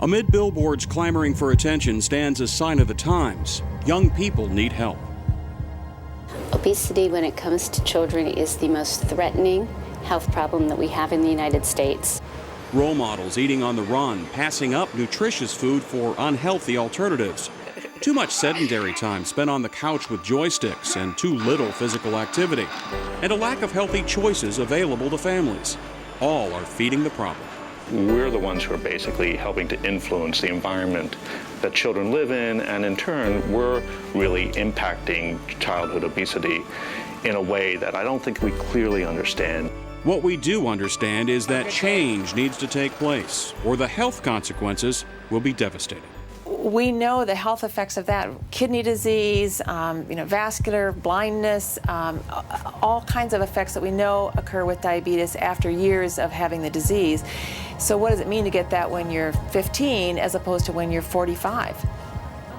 Amid billboards clamoring for attention stands a sign of the times. Young people need help. Obesity, when it comes to children, is the most threatening health problem that we have in the United States. Role models eating on the run, passing up nutritious food for unhealthy alternatives. Too much sedentary time spent on the couch with joysticks and too little physical activity. And a lack of healthy choices available to families. All are feeding the problem. We're the ones who are basically helping to influence the environment that children live in, and in turn, we're really impacting childhood obesity in a way that I don't think we clearly understand. What we do understand is that change needs to take place, or the health consequences will be devastating. We know the health effects of that: kidney disease, vascular blindness, all kinds of effects that we know occur with diabetes after years of having the disease. So what does it mean to get that when you're 15 as opposed to when you're 45?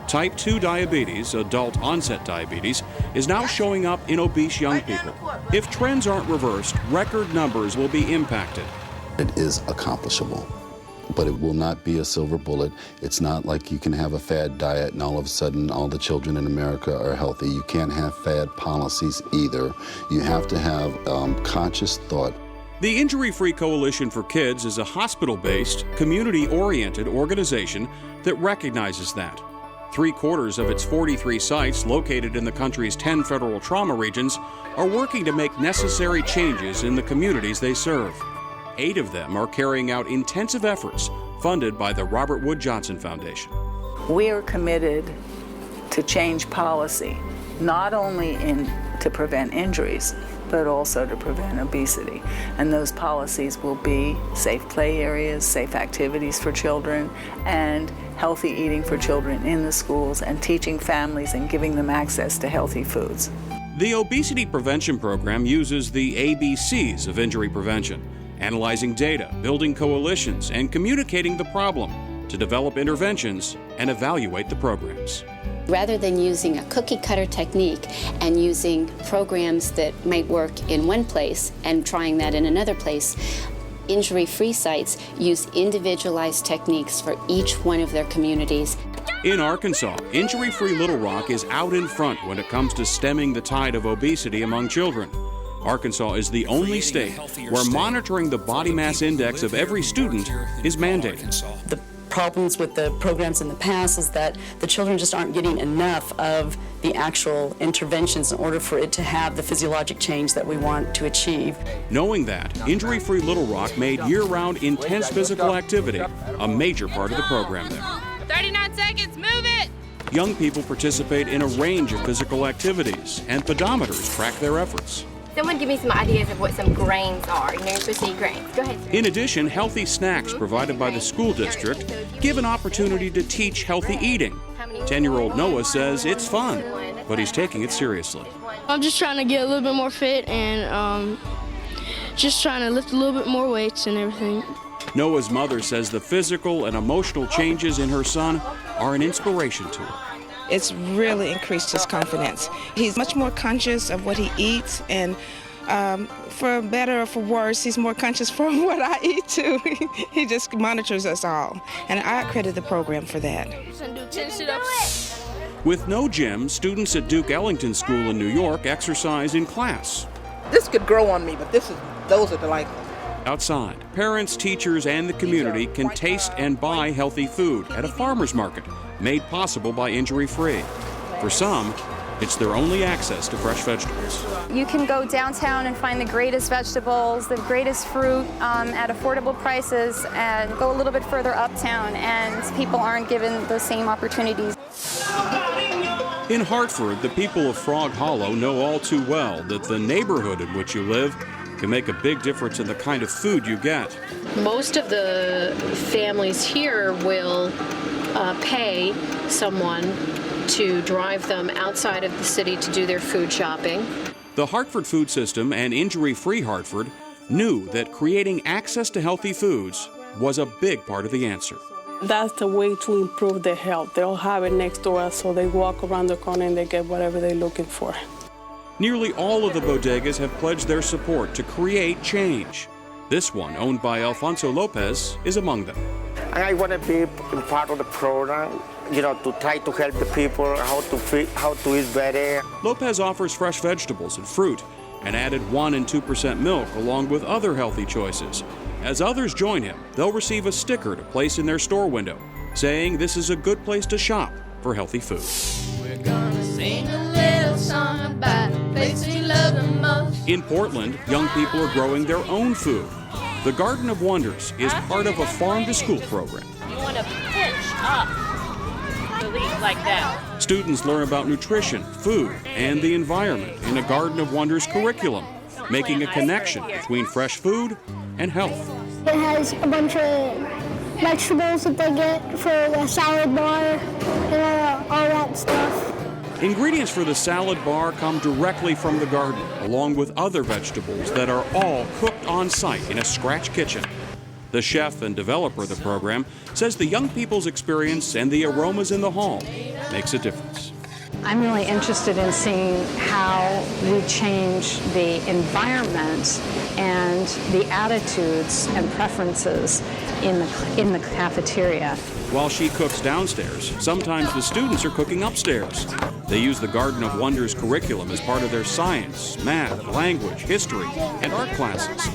Type 2 diabetes, adult onset diabetes, is now showing up in obese young people. If trends aren't reversed, record numbers will be impacted. It is accomplishable, but it will not be a silver bullet. It's not like you can have a fad diet and all of a sudden all the children in America are healthy. You can't have fad policies either. You have to have conscious thought. The Injury-Free Coalition for Kids is a hospital-based, community-oriented organization that recognizes that. 3/4 of its 43 sites located in the country's 10 federal trauma regions are working to make necessary changes in the communities they serve. 8 of them are carrying out intensive efforts funded by the Robert Wood Johnson Foundation. We are committed to change policy, not only to prevent injuries, but also to prevent obesity. And those policies will be safe play areas, safe activities for children, and healthy eating for children in the schools, and teaching families and giving them access to healthy foods. The Obesity Prevention Program uses the ABCs of injury prevention: analyzing data, building coalitions, and communicating the problem to develop interventions and evaluate the programs. Rather than using a cookie-cutter technique and using programs that might work in one place and trying that in another place, injury-free sites use individualized techniques for each one of their communities. In Arkansas, Injury-Free Little Rock is out in front when it comes to stemming the tide of obesity among children. Arkansas is the only state where monitoring the body mass index of every student is mandated. The problems with the programs in the past is that the children just aren't getting enough of the actual interventions in order for it to have the physiologic change that we want to achieve. Knowing that, Injury-Free Little Rock made year-round intense physical activity a major part of the program there. 39 seconds, move it! Young people participate in a range of physical activities, and pedometers track their efforts. Someone give me some ideas of what some grains are. You're supposed to eat grains. Go ahead, sir. In addition, healthy snacks provided by the school district give an opportunity to teach healthy eating. 10-year-old Noah says it's fun, but he's taking it seriously. I'm just trying to get a little bit more fit and just trying to lift a little bit more weights and everything. Noah's mother says the physical and emotional changes in her son are an inspiration to her. It's really increased his confidence. He's much more conscious of what he eats, and for better or for worse, he's more conscious for what I eat too. He just monitors us all, and I credit the program for that. With no gym, students at Duke Ellington School in New York exercise in class. This could grow on me, but those are delightful. Outside, parents, teachers, and the community can taste and buy healthy food at a farmer's market made possible by Injury-Free. For some, it's their only access to fresh vegetables. You can go downtown and find the greatest vegetables, the greatest fruit at affordable prices, and go a little bit further uptown, and people aren't given the same opportunities. In Hartford, the people of Frog Hollow know all too well that the neighborhood in which you live can make a big difference in the kind of food you get. Most of the families here will pay someone to drive them outside of the city to do their food shopping. The Hartford food system and Injury-Free Hartford knew that creating access to healthy foods was a big part of the answer. That's the way to improve their health. They don't have it next door, so they walk around the corner and they get whatever they're looking for. Nearly all of the bodegas have pledged their support to create change. This one, owned by Alfonso Lopez, is among them. And I want to be part of the program, to try to help the people how to eat better. Lopez offers fresh vegetables and fruit and added 1% and 2% milk along with other healthy choices. As others join him, they'll receive a sticker to place in their store window saying this is a good place to shop for healthy food. We're gonna sing a little song about the place we love the most. In Portland, young people are growing their own food. The Garden of Wonders is part of a farm-to-school program. You want to pinch up the leaf like that. Students learn about nutrition, food, and the environment in a Garden of Wonders curriculum, making a connection between fresh food and health. It has a bunch of vegetables that they get for the salad bar and all that stuff. Ingredients for the salad bar come directly from the garden, along with other vegetables that are all cooked on site in a scratch kitchen. The chef and developer of the program says the young people's experience and the aromas in the hall makes a difference. I'm really interested in seeing how we change the environment and the attitudes and preferences in the cafeteria. While she cooks downstairs, sometimes the students are cooking upstairs. They use the Garden of Wonders curriculum as part of their science, math, language, history, and art classes.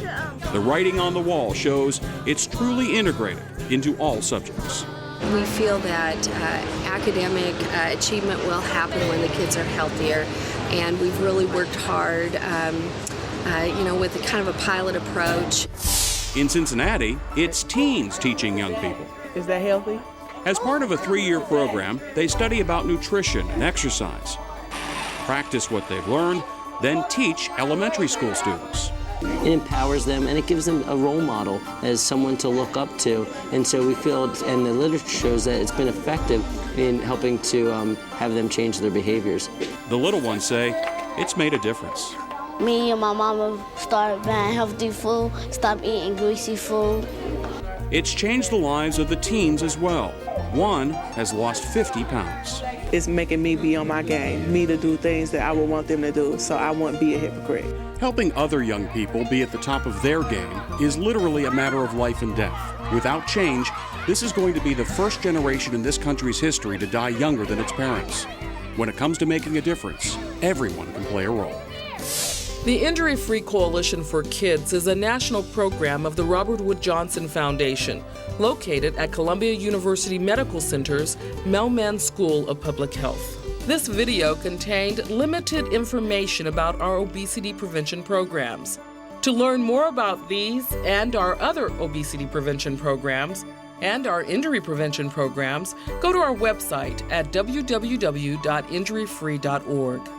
The writing on the wall shows it's truly integrated into all subjects. We feel that academic achievement will happen when the kids are healthier, and we've really worked hard, with a kind of a pilot approach. In Cincinnati, it's teens teaching young people. Is that healthy? As part of a 3-year program, they study about nutrition and exercise, practice what they've learned, then teach elementary school students. It empowers them and it gives them a role model as someone to look up to. And so we feel, and the literature shows that it's been effective in helping to have them change their behaviors. The little ones say it's made a difference. Me and my mama started buying healthy food, stopped eating greasy food. It's changed the lives of the teens as well. One has lost 50 pounds. It's making me be on my game, me to do things that I would want them to do, so I won't be a hypocrite. Helping other young people be at the top of their game is literally a matter of life and death. Without change, this is going to be the first generation in this country's history to die younger than its parents. When it comes to making a difference, everyone can play a role. The Injury-Free Coalition for Kids is a national program of the Robert Wood Johnson Foundation, located at Columbia University Medical Center's Mehlman School of Public Health. This video contained limited information about our obesity prevention programs. To learn more about these and our other obesity prevention programs and our injury prevention programs, go to our website at www.injuryfree.org.